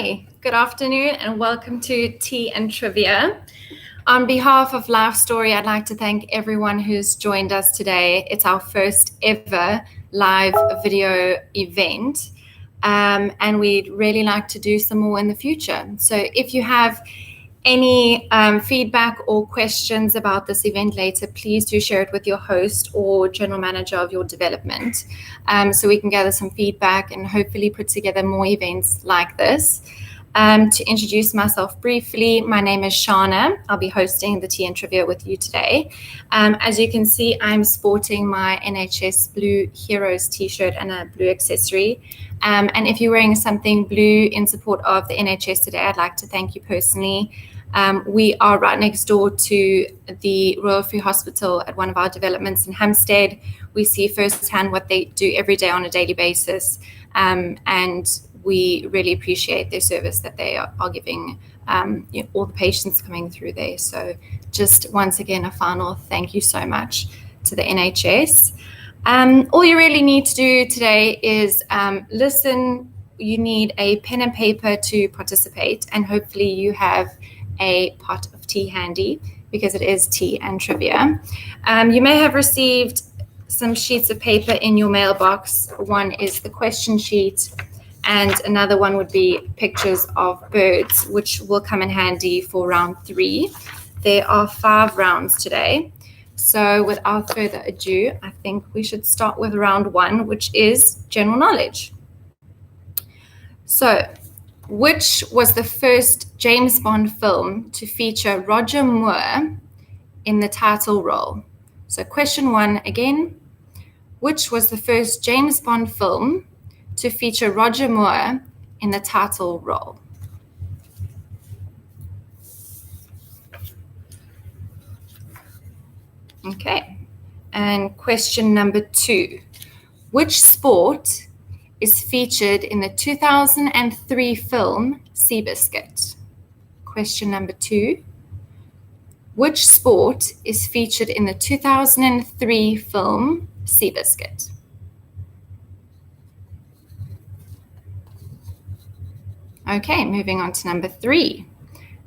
Hi, good afternoon and welcome to Tea and Trivia. On behalf of Life Story, I'd like to thank everyone who's joined us today. It's our first ever live video event, and we'd really like to do some more in the future. So if you have any feedback or questions about this event later, please do share it with your host or general manager of your development, so we can gather some feedback and hopefully put together more events like this. To introduce myself briefly, my name is Shana. I'll be hosting the Tea and Trivia with you today. As you can see, I'm sporting my NHS Blue Heroes t-shirt and a blue accessory. And if you're wearing something blue in support of the NHS today, I'd like to thank you personally. We are right next door to the Royal Free Hospital at one of our developments in Hampstead. We see firsthand what they do every day on a daily basis, and we really appreciate their service that they are giving all the patients coming through there. So just once again, a final thank you so much to the NHS. All you really need to do today is listen. You need a pen and paper to participate, and hopefully you have a pot of tea handy because it is Tea and Trivia. You may have received some sheets of paper in your mailbox. One is the question sheet, and another one would be pictures of birds, which will come in handy for round 3. There are 5 rounds today. So without further ado, I think we should start with round 1, which is general knowledge. So, which was the first James Bond film to feature Roger Moore in the title role? So question 1 again, which was the first James Bond film to feature Roger Moore in the title role? Okay, and question number 2, which sport is featured in the 2003 film Seabiscuit? Question number 2, which sport is featured in the 2003 film Seabiscuit? Okay, moving on to number 3.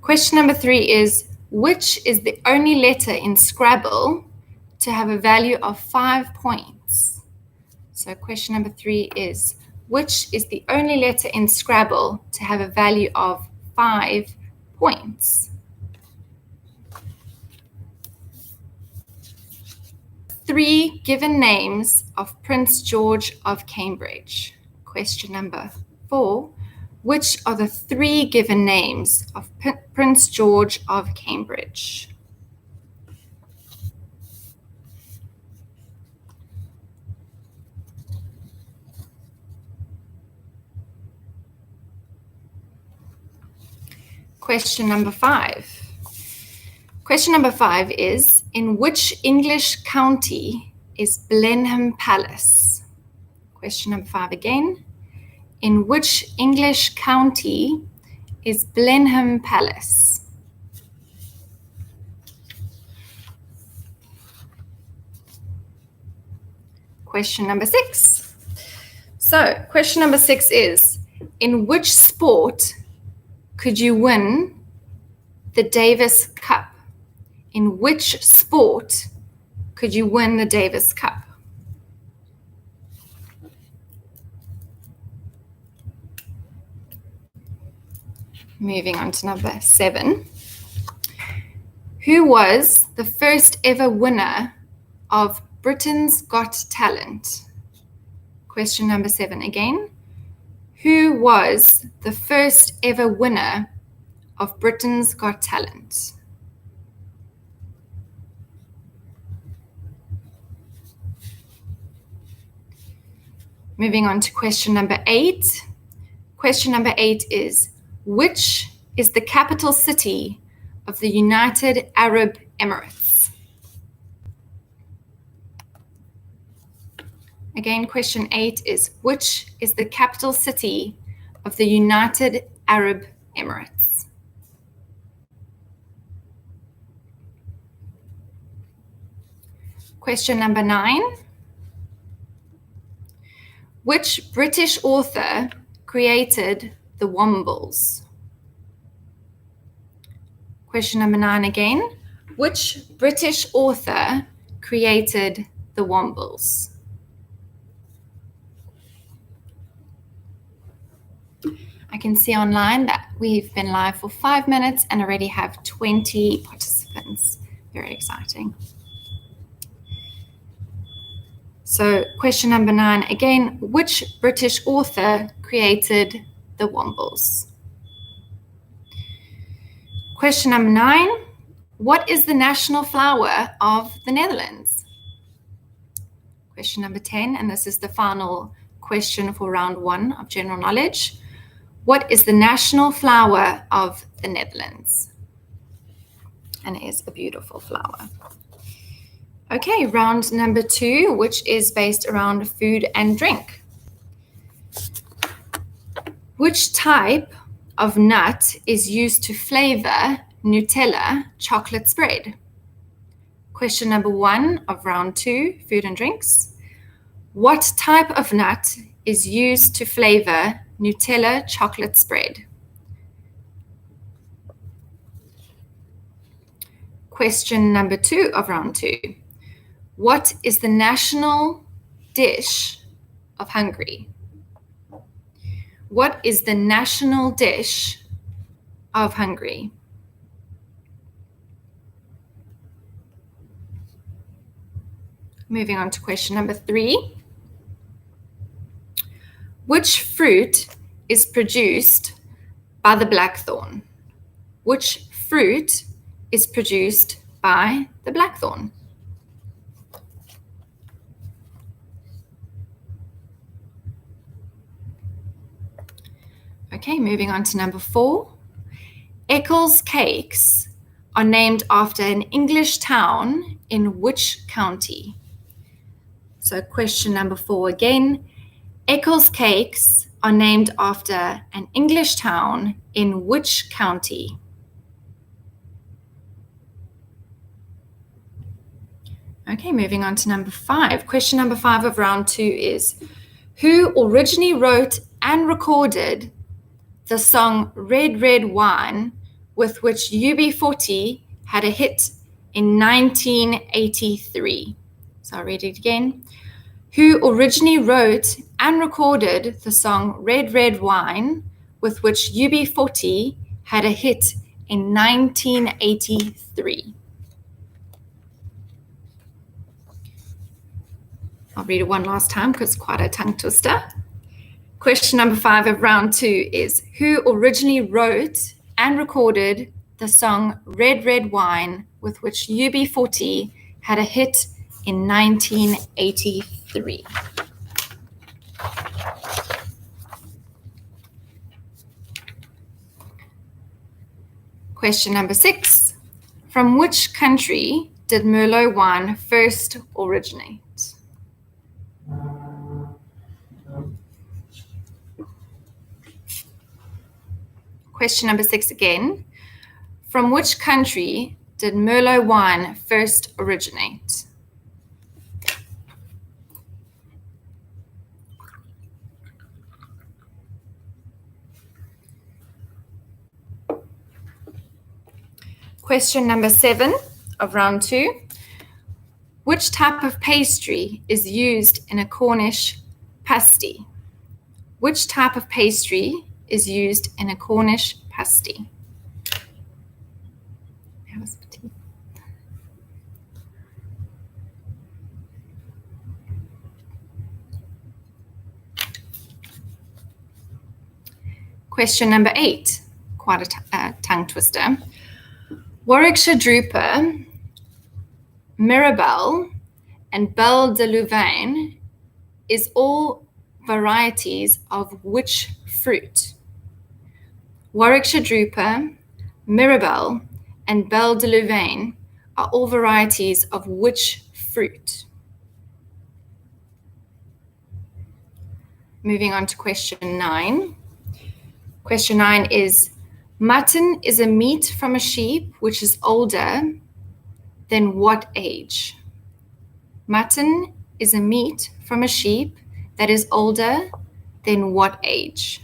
Question number 3 is, which is the only letter in Scrabble to have a value of 5 points? So question number 3 is, which is the only letter in Scrabble to have a value of 5 points? 3 given names of Prince George of Cambridge. Question number 4, which are the 3 given names of Prince George of Cambridge? Question number 5. Question number 5 is, in which English county is Blenheim Palace? Question number 5 again. In which English county is Blenheim Palace? Question number 6. So, question number 6 is, in which sport could you win the Davis Cup? In which sport could you win the Davis Cup? Moving on to number 7. Who was the first ever winner of Britain's Got Talent? Question number 7 again. Who was the first ever winner of Britain's Got Talent? Moving on to question number 8. Question number 8 is, which is the capital city of the United Arab Emirates? Again, question 8 is, which is the capital city of the United Arab Emirates? Question number 9. Which British author created the Wombles? Question number 9 again. Which British author created the Wombles? I can see online that we've been live for 5 minutes and already have 20 participants. Very exciting. So question number 9 again, which British author created the Wombles? Question number 9, what is the national flower of the Netherlands? Question number 10, and this is the final question for round 1 of general knowledge. What is the national flower of the Netherlands? And it is a beautiful flower. Okay, round number 2, which is based around food and drink. Which type of nut is used to flavor Nutella chocolate spread? Question number 1 of round 2, food and drinks. What type of nut is used to flavor Nutella chocolate spread? Question number 2 of round 2. What is the national dish of Hungary? What is the national dish of Hungary? Moving on to question number 3. Which fruit is produced by the blackthorn? Which fruit is produced by the blackthorn? Okay, moving on to number 4. Eccles cakes are named after an English town in which county? So question number 4 again. Eccles cakes are named after an English town in which county? Okay, moving on to number 5. Question number 5 of round 2 is, who originally wrote and recorded the song Red Red Wine, with which UB40 had a hit in 1983? So I'll read it again. Who originally wrote and recorded the song Red Red Wine, with which UB40 had a hit in 1983? I'll read it one last time because it's quite a tongue twister. Question number 5 of round 2 is, who originally wrote and recorded the song Red Red Wine, with which UB40 had a hit in 1983? Question number 6. From which country did Merlot wine first originate? Question number 6 again. From which country did Merlot wine first originate? Question number 7 of round 2. Which type of pastry is used in a Cornish pasty? Which type of pastry is used in a Cornish pasty? Question number 8, quite a tongue twister. Warwickshire Drupal, Mirabelle, and Belle de Louvain is all varieties of which fruit? Warwickshire Drupal, Mirabelle, and Belle de Louvain are all varieties of which fruit? Moving on to question 9. Question 9 is, mutton is a meat from a sheep which is older than what age? Mutton is a meat from a sheep that is older than what age?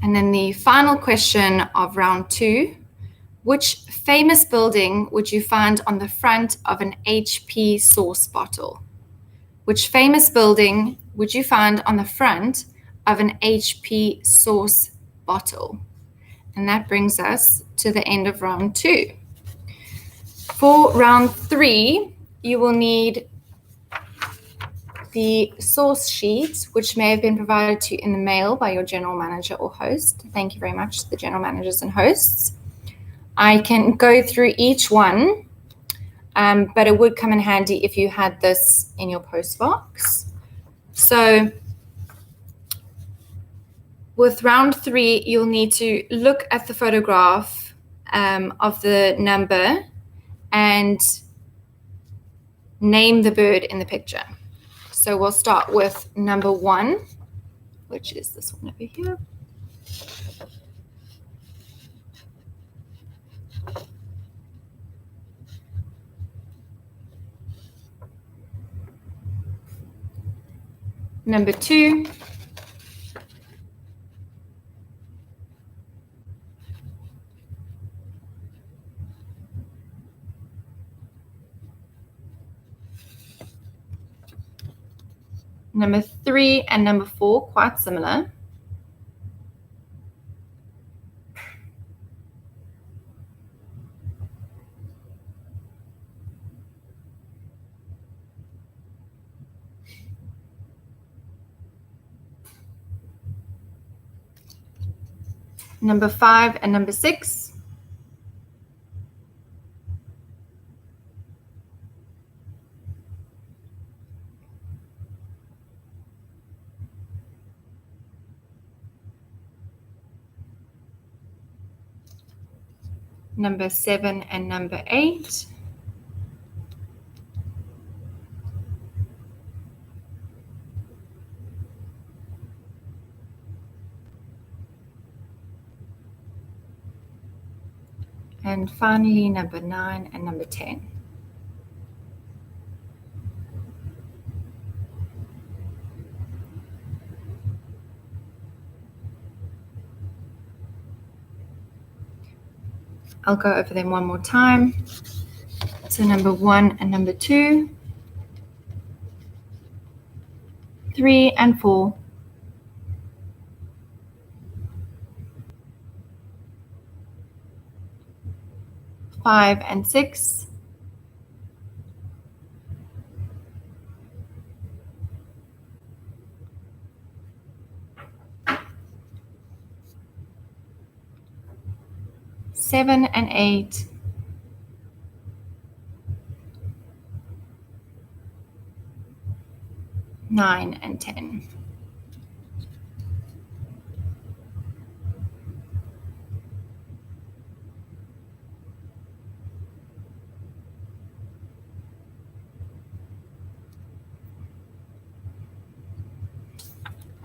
And then the final question of round 2, which famous building would you find on the front of an HP sauce bottle? Which famous building would you find on the front of an HP sauce bottle? And that brings us to the end of round 2. For round 3, you will need the source sheet, which may have been provided to you in the mail by your general manager or host. Thank you very much to the general managers and hosts. I can go through each one, but it would come in handy if you had this in your postbox. So with round 3, you'll need to look at the photograph of the number and name the bird in the picture. So we'll start with number 1, which is this one over here. Number 2. Number 3 and number 4, quite similar. Number 5 and number 6. Number 7 and number 8. And finally, number 9 and number 10. I'll go over them one more time. So number 1 and number 2, 3 and 4, 5 and 6, 7 and 8, 9 and 10.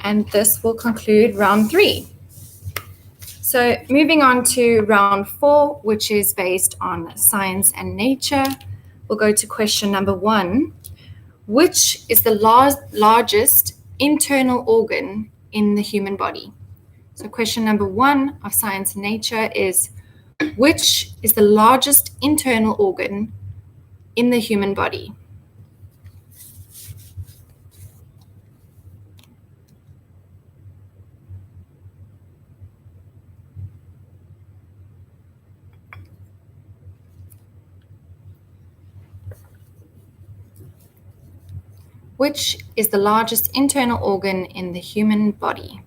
And this will conclude round 3. So moving on to round 4, which is based on science and nature, we'll go to question number 1. Which is the largest internal organ in the human body? So question number 1 of science and nature is, which is the largest internal organ in the human body? Which is the largest internal organ in the human body?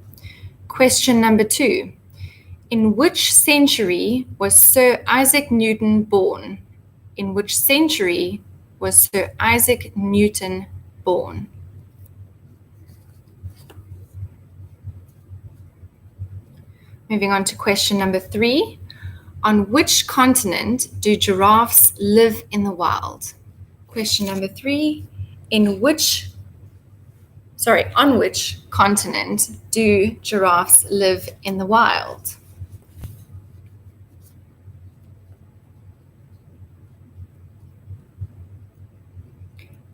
Question number 2. In which century was Sir Isaac Newton born? In which century was Sir Isaac Newton born? Moving on to question number 3. On which continent do giraffes live in the wild? Question number 3. On which continent do giraffes live in the wild?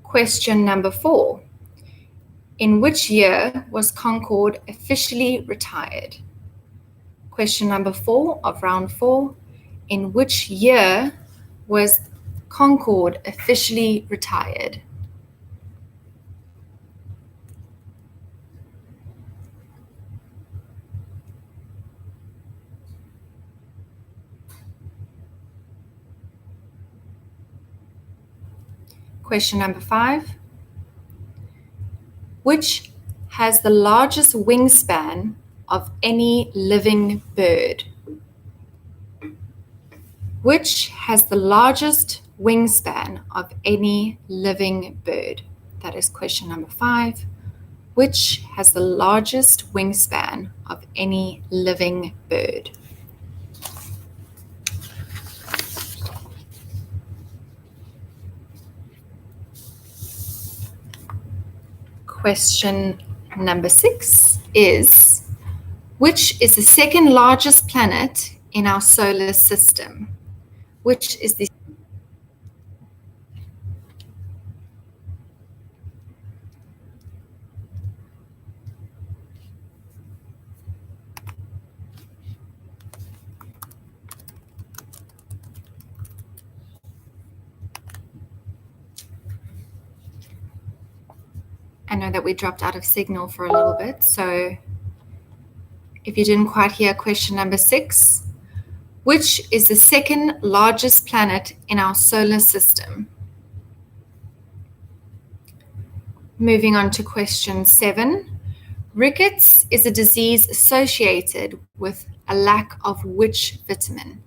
Question number 4. In which year was Concorde officially retired? Question number 4 of round 4. In which year was Concorde officially retired? Question number 5. Which has the largest wingspan of any living bird? Which has the largest wingspan of any living bird? That is question number 5. Which has the largest wingspan of any living bird? Question number 6 is, which is the second largest planet in our solar system? Which is the I know that we dropped out of signal for a little bit, so if you didn't quite hear question number 6, which is the second largest planet in our solar system? Moving on to question 7. Rickets is a disease associated with a lack of which vitamin?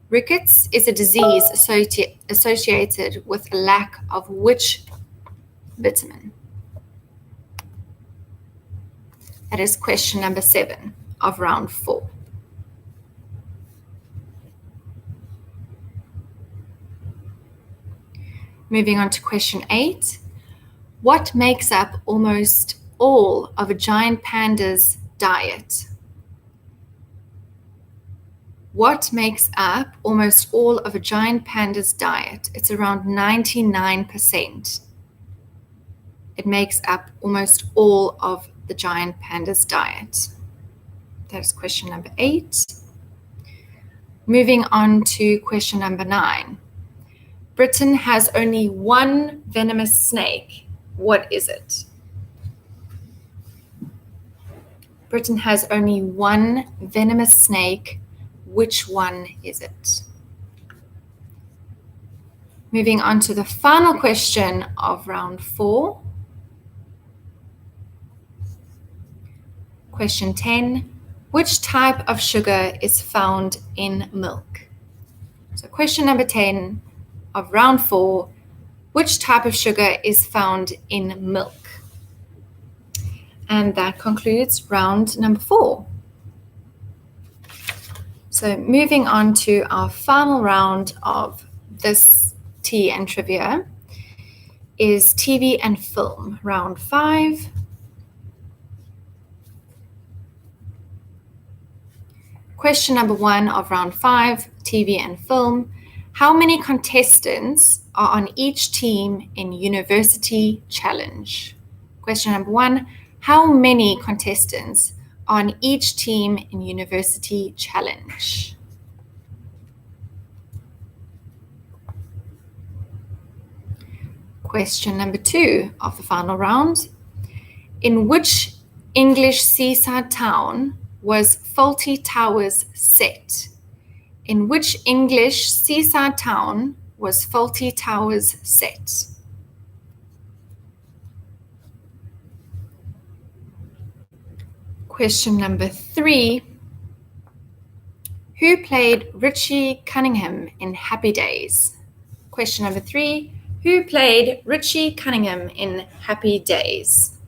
Rickets is a disease associated with a lack of which vitamin? That is question number 7 of round 4. Moving on to question 8. What makes up almost all of a giant panda's diet? What makes up almost all of a giant panda's diet? It's around 99%. It makes up almost all of the giant panda's diet. That is question number 8. Moving on to question number 9. Britain has only one venomous snake. What is it? Britain has only one venomous snake. Which one is it? Moving on to the final question of round 4. Question 10. Which type of sugar is found in milk? So question number 10 of round 4. Which type of sugar is found in milk? And that concludes round number 4. So moving on to our final round of this tea and trivia is TV and film, round 5. Question number 1 of round 5, TV and film. How many contestants are on each team in University Challenge? Question number 1, how many contestants are on each team in University Challenge? Question number 2 of the final round. In which English seaside town was Fawlty Towers set? In which English seaside town was Fawlty Towers set? Question number 3. Who played Richie Cunningham in Happy Days? Question number 3. Who played Richie Cunningham in Happy Days?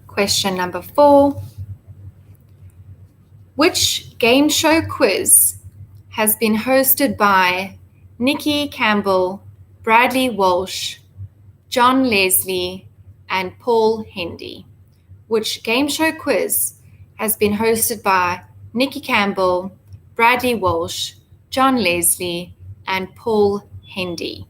Question number 4. Which game show quiz has been hosted by Nikki Campbell, Bradley Walsh, John Leslie, and Paul Hendy? Which game show quiz has been hosted by Nikki Campbell, Bradley Walsh, John Leslie, and Paul Hendy?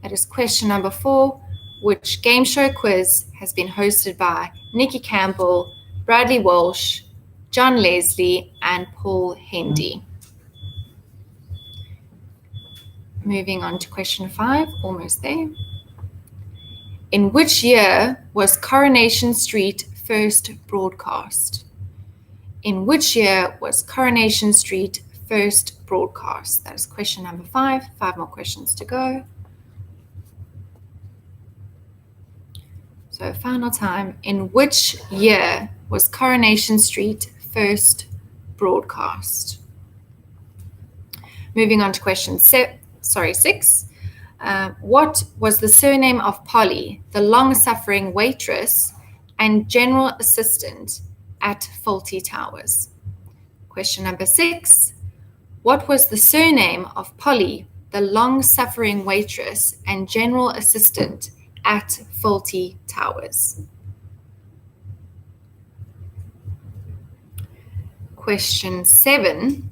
That is question number 4. Which game show quiz has been hosted by Nikki Campbell, Bradley Walsh, John Leslie, and Paul Hendy? Moving on to question 5, almost there. In which year was Coronation Street first broadcast? In which year was Coronation Street first broadcast? That is question number 5. 5 more questions to go. So final time. In which year was Coronation Street first broadcast? Moving on to question 6. What was the surname of Polly, the long-suffering waitress and general assistant at Fawlty Towers? Question number 6. What was the surname of Polly, the long-suffering waitress and general assistant at Fawlty Towers? Question 7.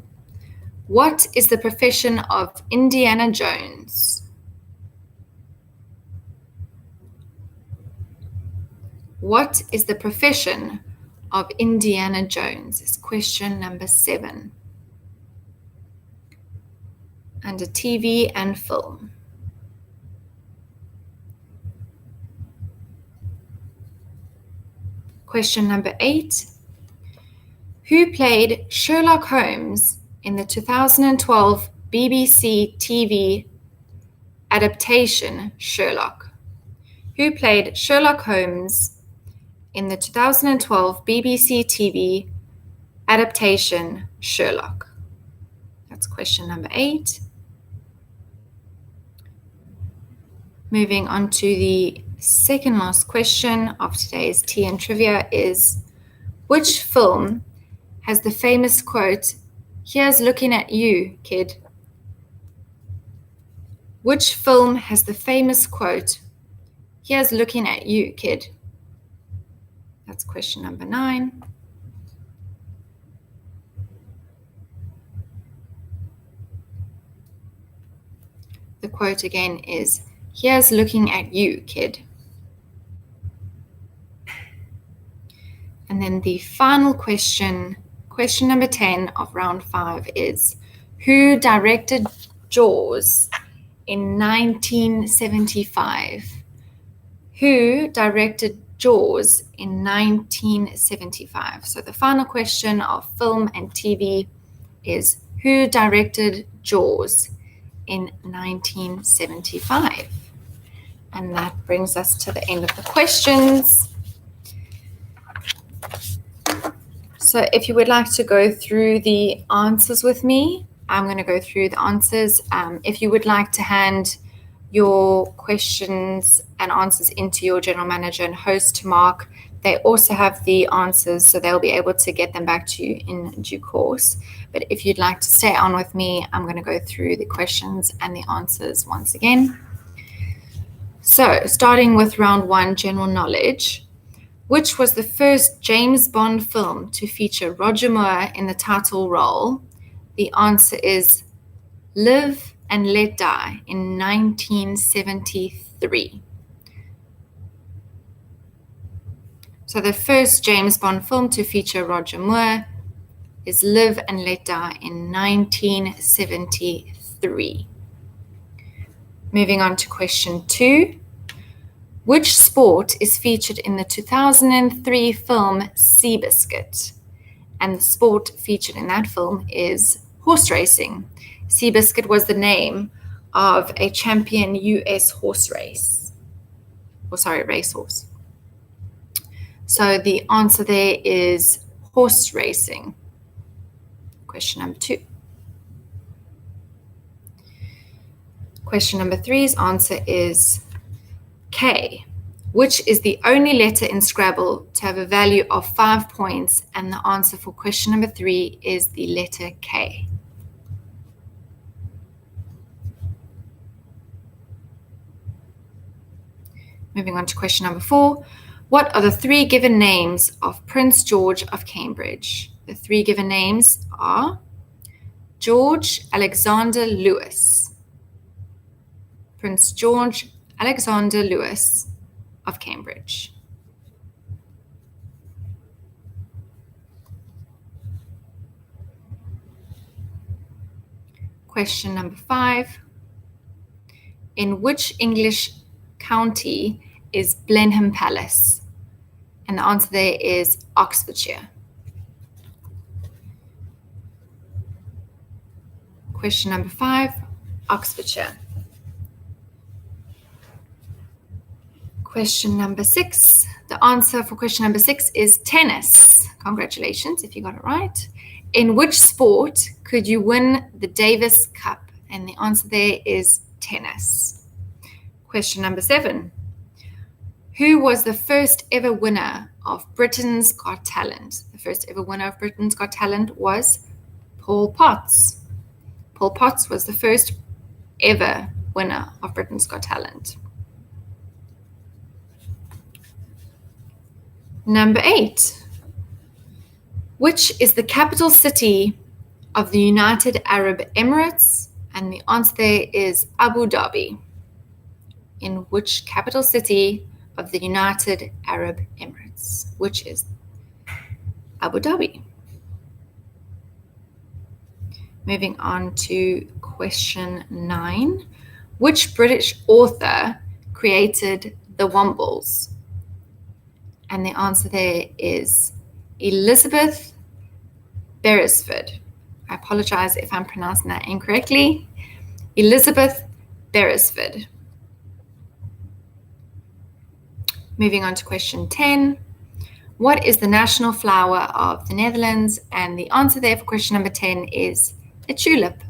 What is the profession of Indiana Jones? What is the profession of Indiana Jones? Is question number 7. Under TV and film. Question number 8. Who played Sherlock Holmes in the 2012 BBC TV adaptation Sherlock? Who played Sherlock Holmes in the 2012 BBC TV adaptation Sherlock? That's question number 8. Moving on to the second last question of today's Tea and Trivia is, which film has the famous quote, "Here's looking at you, kid"? Which film has the famous quote, "Here's looking at you, kid"? That's question number 9. The quote again is, "Here's looking at you, kid." And then the final question, question number 10 of round 5 is, who directed Jaws in 1975? Who directed Jaws in 1975? So the final question of film and TV is, who directed Jaws in 1975? And that brings us to the end of the questions. So if you would like to go through the answers with me, I'm going to go through the answers. If you would like to hand your questions and answers into your general manager and host to Mark, they also have the answers, so they'll be able to get them back to you in due course. But if you'd like to stay on with me, I'm going to go through the questions and the answers once again. So starting with round 1, general knowledge. Which was the first James Bond film to feature Roger Moore in the title role? The answer is Live and Let Die in 1973. So the first James Bond film to feature Roger Moore is Live and Let Die in 1973. Moving on to question 2. Which sport is featured in the 2003 film Seabiscuit? And the sport featured in that film is horse racing. Seabiscuit was the name of a champion US horse race. Racehorse. So the answer there is horse racing. Question number 2. Question number 3's answer is K, which is the only letter in Scrabble to have a value of 5 points, and the answer for question number 3 is the letter K. Moving on to question number 4. What are the 3 given names of Prince George of Cambridge? The 3 given names are George Alexander Lewis, Prince George Alexander Lewis of Cambridge? Question number 5. In which English county is Blenheim Palace? And the answer there is Oxfordshire. Question number 5, Oxfordshire. Question number 6. The answer for question number 6 is tennis. Congratulations if you got it right. In which sport could you win the Davis Cup? And the answer there is tennis. Question number 7. Who was the first ever winner of Britain's Got Talent? The first ever winner of Britain's Got Talent was Paul Potts. Paul Potts was the first ever winner of Britain's Got Talent. Number 8. Which is the capital city of the United Arab Emirates? And the answer there is Abu Dhabi. In which capital city of the United Arab Emirates, which is Abu Dhabi? Moving on to question 9. Which British author created the Wombles? And the answer there is Elizabeth Beresford. I apologize if I'm pronouncing that incorrectly. Elizabeth Beresford. Moving on to question 10. What is the national flower of the Netherlands? And the answer there for question number 10 is a tulip.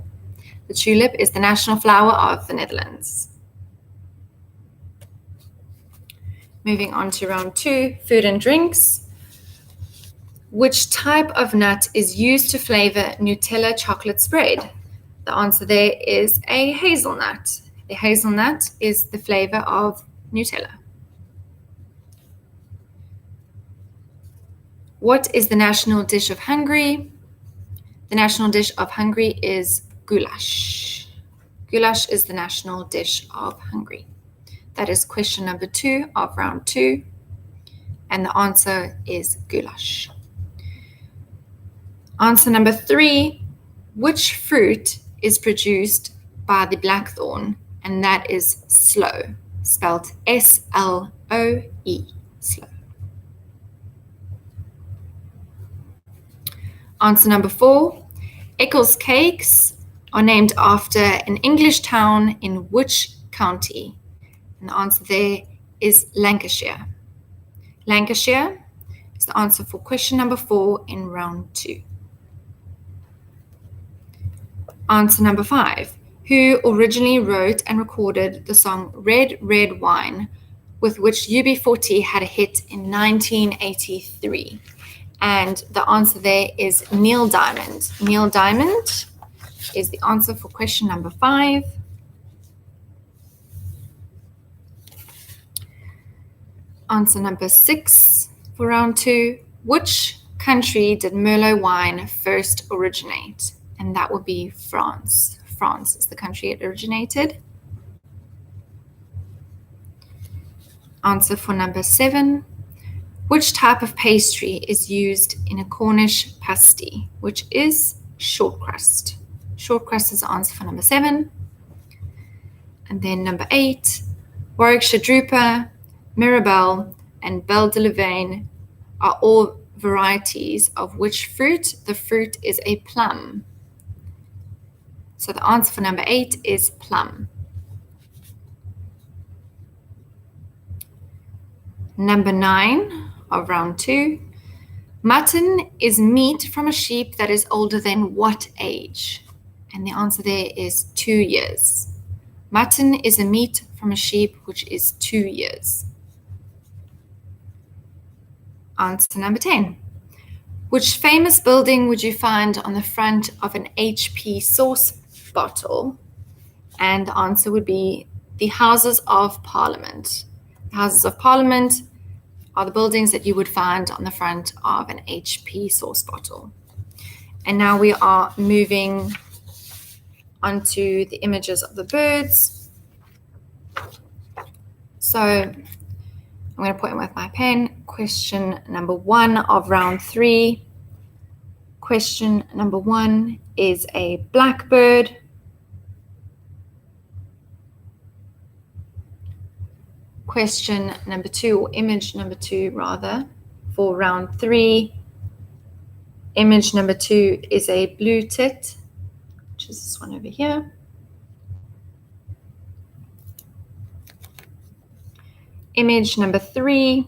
The tulip is the national flower of the Netherlands. Moving on to round 2, food and drinks. Which type of nut is used to flavor Nutella chocolate spread? The answer there is a hazelnut. The hazelnut is the flavor of Nutella. What is the national dish of Hungary? The national dish of Hungary is goulash. Goulash is the national dish of Hungary. That is question number 2 of round 2. And the answer is goulash. Answer number 3. Which fruit is produced by the blackthorn? And that is sloe, spelled S-L-O-E, sloe. Answer number 4. Eccles cakes are named after an English town in which county? And the answer there is Lancashire. Lancashire is the answer for question number 4 in round 2. Answer number 5. Who originally wrote and recorded the song Red, Red Wine, with which UB40 had a hit in 1983? And the answer there is Neil Diamond. Neil Diamond is the answer for question number 5. Answer number 6 for round 2. Which country did Merlot wine first originate? And that would be France. France is the country it originated. Answer for number 7. Which type of pastry is used in a Cornish pasty, which is short crust? Short crust is the answer for number 7. And then number 8, Warwickshire Drupa, Mirabelle, and Belle de Louvain are all varieties of which fruit? The fruit is a plum. So the answer for number 8 is plum. Number 9 of round 2. Mutton is meat from a sheep that is older than what age? And the answer there is 2 years. Mutton is a meat from a sheep which is 2 years. Answer number 10. Which famous building would you find on the front of an HP sauce bottle? And the answer would be the Houses of Parliament. The Houses of Parliament are the buildings that you would find on the front of an HP sauce bottle. And now we are moving onto the images of the birds. So I'm going to put in with my pen. Question number 1 of round 3. Question number 1 is a blackbird. Question number 2, or image number 2 rather, for round 3. Image number 2 is a blue tit, which is this one over here. Image number 3.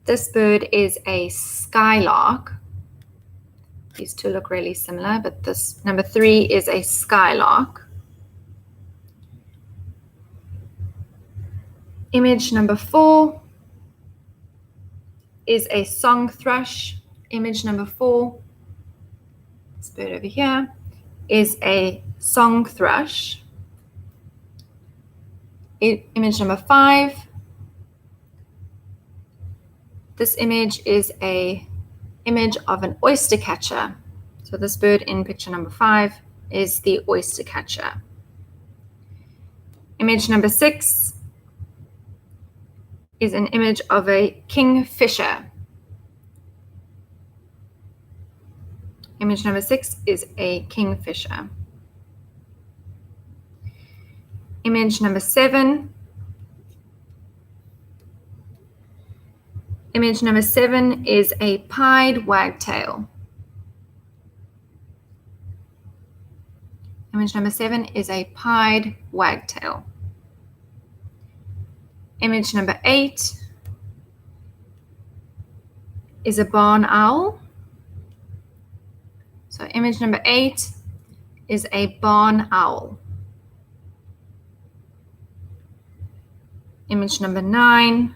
This bird is a skylark. These two look really similar, but this number 3 is a skylark. Image number 4 is a song thrush. Image number 4, this bird over here, is a song thrush. Image number 5, this image is a image of an oyster catcher. So this bird in picture number 5 is the oyster catcher. Image number 6 is an image of a kingfisher. Image number 6 is a kingfisher. Image number 7. Image number 7 is a pied wagtail. Image number 7 is a pied wagtail. Image number 8 is a barn owl. So image number 8 is a barn owl. Image number 9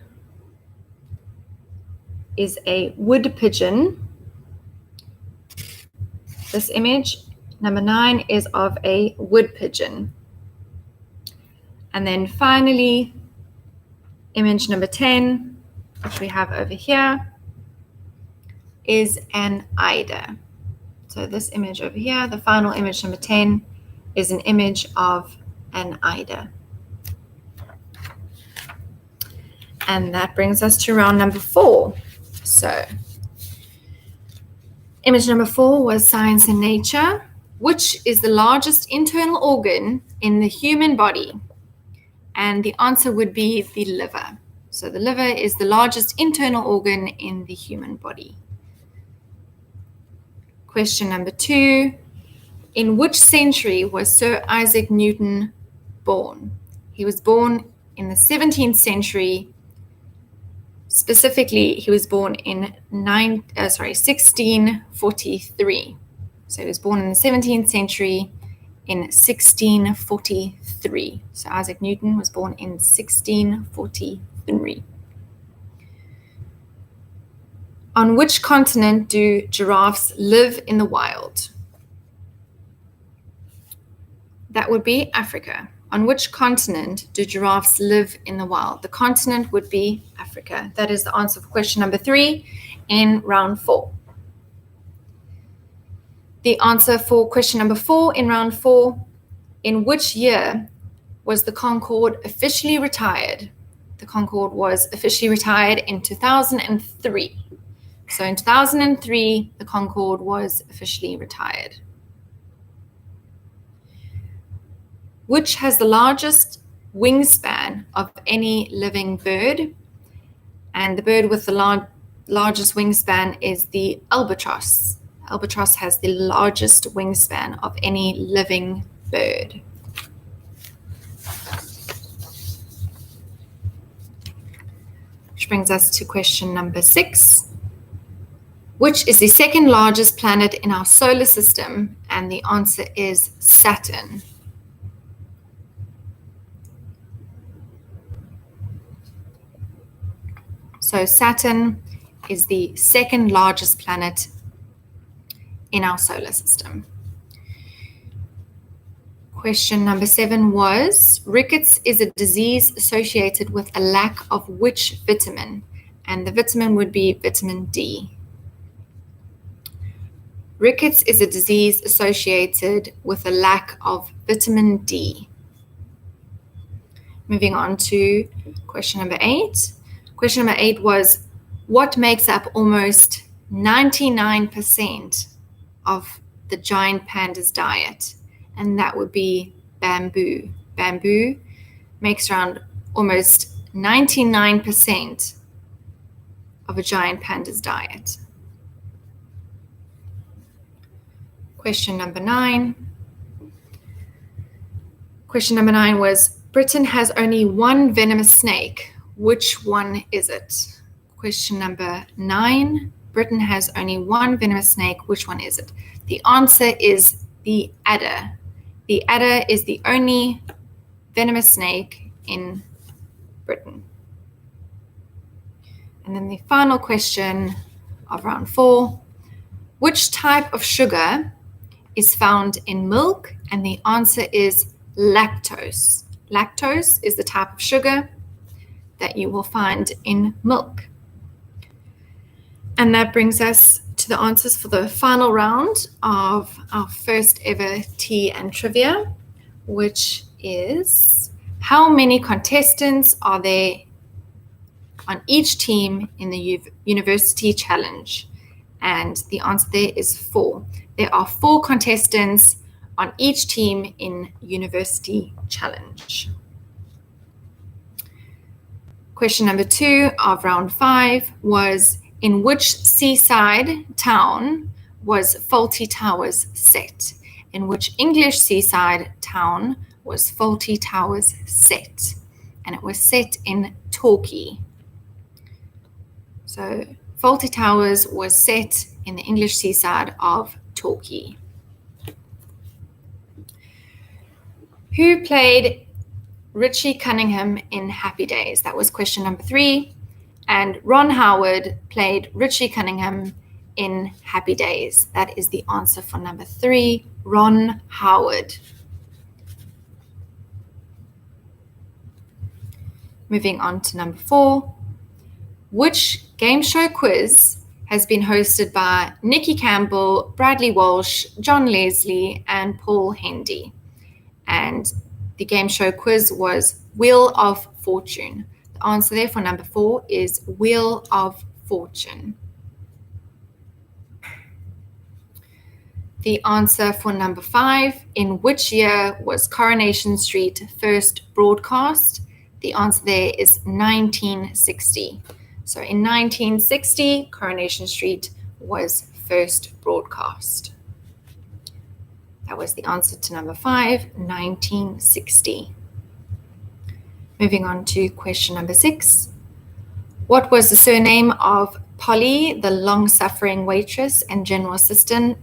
is a wood pigeon. This image, number 9, is of a wood pigeon. And then finally, image number 10, which we have over here, is an eider. So this image over here, the final image number 10, is an image of an eider. And that brings us to round number 4. So image number 4 was science and nature. Which is the largest internal organ in the human body? And the answer would be the liver. So the liver is the largest internal organ in the human body. Question number 2. In which century was Sir Isaac Newton born? He was born in the 17th century. Specifically, he was born in 1643. So he was born in the 17th century in 1643. So Isaac Newton was born in 1643. On which continent do giraffes live in the wild? That would be Africa. On which continent do giraffes live in the wild? The continent would be Africa. That is the answer for question number 3 in round 4. The answer for question number 4 in round 4, in which year was the Concorde officially retired? The Concorde was officially retired in 2003. So in 2003, the Concorde was officially retired. Which has the largest wingspan of any living bird? And the bird with the largest wingspan is the albatross. Albatross has the largest wingspan of any living bird. Which brings us to question number 6. Which is the second largest planet in our solar system? And the answer is Saturn. So Saturn is the second largest planet in our solar system. Question number 7 was, rickets is a disease associated with a lack of which vitamin? And the vitamin would be vitamin D. Rickets is a disease associated with a lack of vitamin D. Moving on to question number 8. Question number 8 was, what makes up almost 99% of the giant panda's diet? And that would be bamboo. Bamboo makes around almost 99% of a giant panda's diet. Question number 9. Question number 9 was, Britain has only one venomous snake. Which one is it? Question number 9. Britain has only one venomous snake. Which one is it? The answer is the adder. The adder is the only venomous snake in Britain. And then the final question of round 4. Which type of sugar is found in milk? And the answer is lactose. Lactose is the type of sugar that you will find in milk. And that brings us to the answers for the final round of our first ever tea and trivia, which is, how many contestants are there on each team in the University Challenge? And the answer there is 4. There are 4 contestants on each team in University Challenge. Question number 2 of round 5 was, in which seaside town was Fawlty Towers set? In which English seaside town was Fawlty Towers set? And it was set in Torquay. So Fawlty Towers was set in the English seaside of Torquay. Who played Richie Cunningham in Happy Days? That was question number 3. And Ron Howard played Richie Cunningham in Happy Days. That is the answer for number 3, Ron Howard. Moving on to number 4. Which game show quiz has been hosted by Nikki Campbell, Bradley Walsh, John Leslie, and Paul Hendy? And the game show quiz was Wheel of Fortune. The answer there for number 4 is Wheel of Fortune. The answer for number 5, in which year was Coronation Street first broadcast? The answer there is 1960. So in 1960, Coronation Street was first broadcast. That was the answer to number 5, 1960. Moving on to question number 6. What was the surname of Polly, the long-suffering waitress and general assistant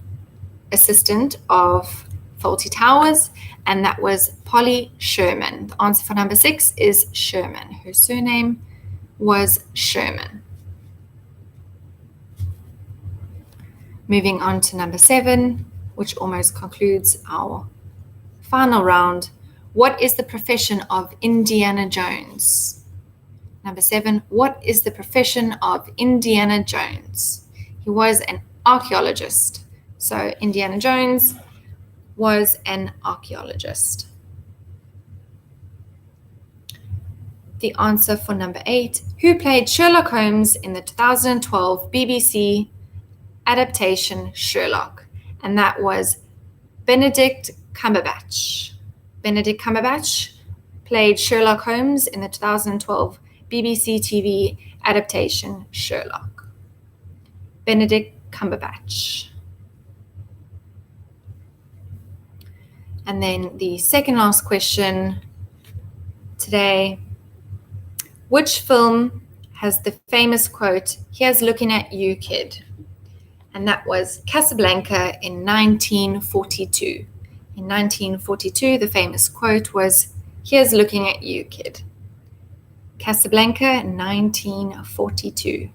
of Fawlty Towers? And that was Polly Sherman. The answer for number 6 is Sherman. Her surname was Sherman. Moving on to number 7, which almost concludes our final round. What is the profession of Indiana Jones? Number 7, what is the profession of Indiana Jones? He was an archaeologist. So Indiana Jones was an archaeologist. The answer for number 8, who played Sherlock Holmes in the 2012 BBC adaptation Sherlock? And that was Benedict Cumberbatch. Benedict Cumberbatch played Sherlock Holmes in the 2012 BBC TV adaptation Sherlock. Benedict Cumberbatch. And then the second last question today. Which film has the famous quote, "Here's looking at you, kid"? And that was Casablanca in 1942. In 1942, the famous quote was, "Here's looking at you, kid." Casablanca in 1942.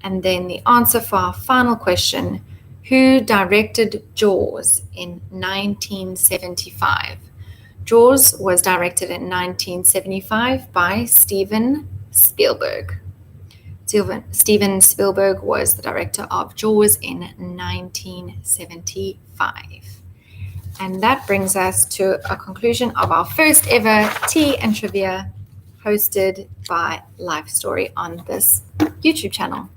And then the answer for our final question, who directed Jaws in 1975? Jaws was directed in 1975 by Steven Spielberg. Steven Spielberg was the director of Jaws in 1975. And that brings us to a conclusion of our first ever Tea and Trivia hosted by Life Story on this YouTube channel.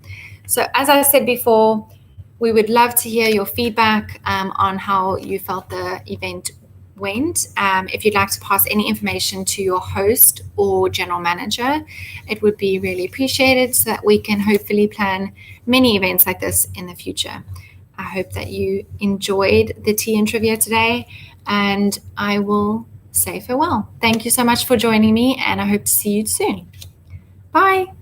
So as I said before, we would love to hear your feedback on how you felt the event went. If you'd like to pass any information to your host or general manager, it would be really appreciated so that we can hopefully plan many events like this in the future. I hope that you enjoyed the Tea and Trivia today, and I will say farewell. Thank you so much for joining me, and I hope to see you soon. Bye.